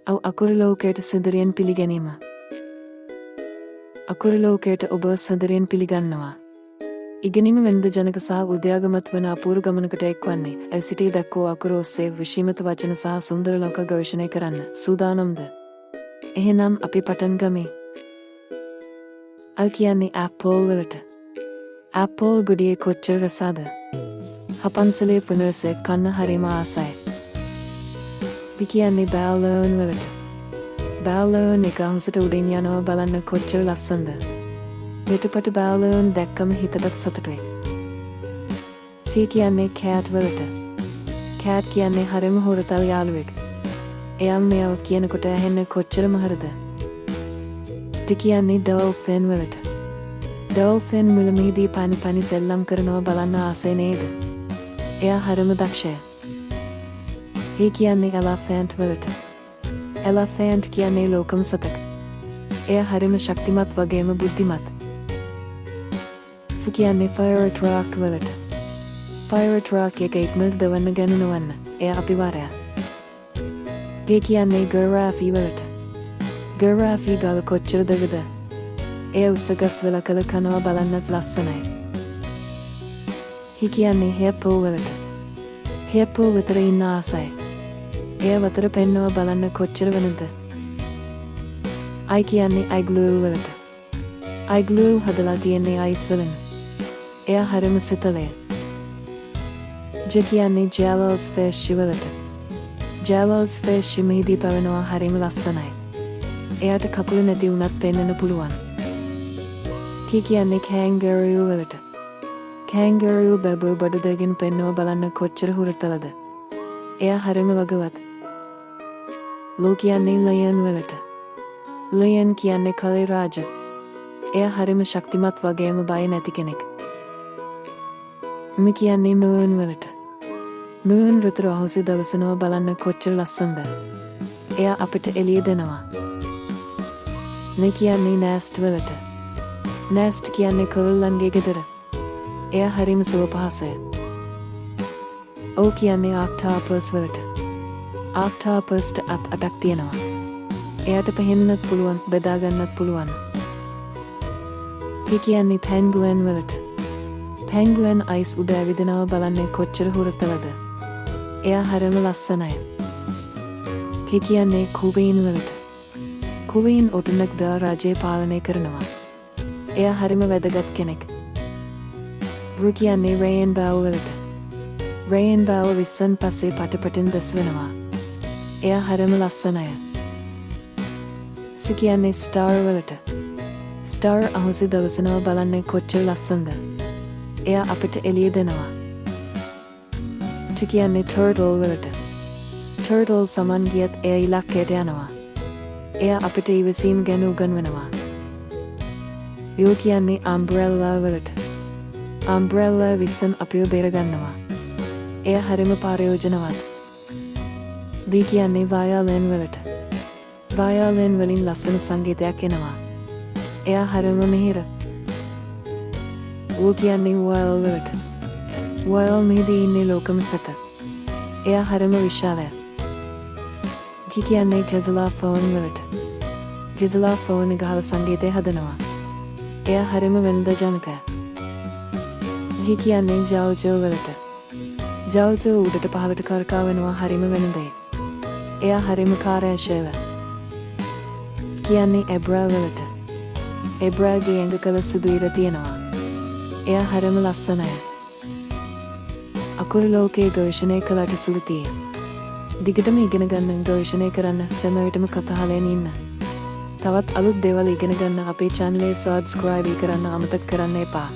අකුරු ලෝකයට සඳරියෙන් පිළිගැනීම. අකුරු ලෝකයට ඔබ සඳරියෙන් පිළිගන්නවා. ඉගෙනීම වෙනද ජනක සහ උද්‍යාගමත් වන අපූරු ගමනකට එක්වන්නේ ඇසිටි දක්වෝ අකුරු ඔස්සේ විශීමත වචන සහ සුන්දර ලෝක ගවේෂණය කරන්න සූදානම්ද? එහෙනම් අපි පටන් ගමි. අල් කියන්නේ ඇපල් වලට. ඇපල් ගොඩියේ කොච්චර රසාද? හපන්සලේ පුනරසේ කන්න හරිම ආසයි. පි කියන්නේ බැලෝන් වලට. බැලෝන් එක අහසට උඩින් යනවා බලන්න කොච්චර ලස්සනද? පිටපට බැලෝන් දැක්කම හිතට සතුටුයි. සී කියන්නේ කෑට් වලට. කෑට් කියන්නේ හරිම හොරතල් යාළුවෙක්. එයා මෙයාව කියනකොට ඇහෙන්න කොච්චර මහරද? ටි කියන්නේ ඩෝල්ෆින් වලට. ඩෝල්ෆින් මුලමේදී පනි සෙල්ලම් කරනවා බලන්න ආසයි නේද? එයා හරිම දක්ෂය. හි කියන්නේ එලෆැන්ට් වලට. එලෆැන්ට් කියන්නේ ලෝකම සතෙක්. එයා හරිම ශක්තිමත් වගේම බුද්ධිමත්. ෆි කියන්නේ ෆයර් ට්‍රක් වලට. ෆයර් ට්‍රක් එක ඉක්මනට දවන්න ගණනවන්න. එයා අපිවාරයා. ගේ කියන්නේ ගර්රාෆි වලට. ගර්රාෆි ගල කොච්චර දගද? එයා උසගස් වල කළ කනවා බලන්නත් ලස්සනයි. හි කියන්නේ හෙපෝ වලට. හෙපෝ විතර ඉන්න ආසයි. එය වතර පෙන්නවා බලන්න කොච්චර වෙනද? අයි කියන්නේ අයිග්ලූ වලට. අයිග්ලූ හදලා තියෙන්නේ අයිස් වලින්. එයා හරිම සිතලය. ජ කියන්නේ ජෙලෝස් ෆිෂ් වලට. ජෙලෝස් ෆිෂ් මෙහිදී පැවෙනවා හරිම ලස්සනයි. එයාට කකුල නැති වුණත් පෙන්වන්න පුළුවන්. කී කියන්නේ කැන්ගරූ වලට. කැන්ගරූ බබෝ බඩු දෙකින් පෙන්වව බලන්න කොච්චර හුරතලද? එයා හරිම වගවත්. ලෝ කියන්නේ ලයන් වලට. ලයන් කියන්නේ කලේ රාජ. එයා හරිම ශක්තිමත් වගේම බය නැති කෙනෙක්. මි කියන්නේ මූන් වලට. මූන් රුතර අහසේ දවසනවා බලන්න කොච්චර ලස්සනද? එයා අපිට එළිය දෙනවා. නේ කියන්නේ නැස්ට් වලට. නැස්ට් කියන්නේ කොරල්ලන්ගේ ගෙදර. එයා හරිම සුවපහසය. ඕ කියන්නේ ආක්ටෝපස් වලට. ආක්ටෝපස්ට අත් 8ක් තියෙනවා. එයාට පෙහෙන්නත් පුළුවන් බෙදාගන්නත් පුළුවන්. පි කියන්නේ පැන්ගුවෙන් වලට. පැන්ගුවෙන් අයිස් උඩ ඇවිදිනවා බලන්නේ කොච්චර හුරතලද? එයා හරිම ලස්සනයි. කි කියන්නේ කුවීන් වලට. කුවීන් ඔටුනක් දා රාජ්‍ය පාලනය කරනවා. එයා හරිම වැදගත් කෙනෙක්. බ්රු කියන්නේ රේන් බාව් වලට. රේන් බාව විස්සන් පස්සේ පටපටින් දස් වෙනවා. එයා හරිම ලස්සනය. සි කියන්නේ ස්ටාර් වලට. ස්ටාර් අහසේ දවසනවා බලන්න කොච්චර ලස්සනද? එයා අපිට එළිය දෙනවා. ටි කියන්නේ ටර්ටල් වලට. ටර්ටල් සමන් ගියත් එයා ඉලක්කයට යනවා. එයා අපිට ඉවසීම ගැන උගන්වනවා. යෝ කියන්නේ අම්බ්‍රෙල්ලා වලට. අම්බ්‍රෙල්ලා විස්සන් අපිව බේරගන්නවා. එයා හරිම ප්‍රයෝජනවත්. වී කියන්නේ වයලන් වලට. වයලන් වලින් ලස්සන සංගීතයක් එනවා. එයා හරිම මිහිර. ඌ කියන්නේ වයල් වලට. වයල් මෙහිදී ඉන්නේ ලෝකම සත. එයා හරිම විශාලය. කි කියන්නේ ගෙදලාෆෝන් වලට. ගෙදලාෆෝන් ගහලා සංගීතය හදනවා. එයා හරිම වෙනද ජනකය. කි කියන්නේ ජව්ජෝ වලට. ජව්ජෝ උඩට පහළට කරකා වෙනවා හරිම වෙනදේ. එයා හරිම කාර්යශීල. කියන්නේ එබ්‍රා වලට. එබ්‍රාගේ ඇඟ කළ සුදු ඉර තියෙනවා. එයා හරිම ලස්සනය. අකුරු ලෝකයේ ගවේෂණය කළාට සුළුතියි. දිගටම ඉගෙන ගන්න ගවේෂණය කරන්න සෑම විටම කතාහලෙන් ඉන්න. තවත් අලුත් දේවල් ඉගෙන ගන්න අපේ channel එක subscribe කරන්න අමතක කරන්න එපා.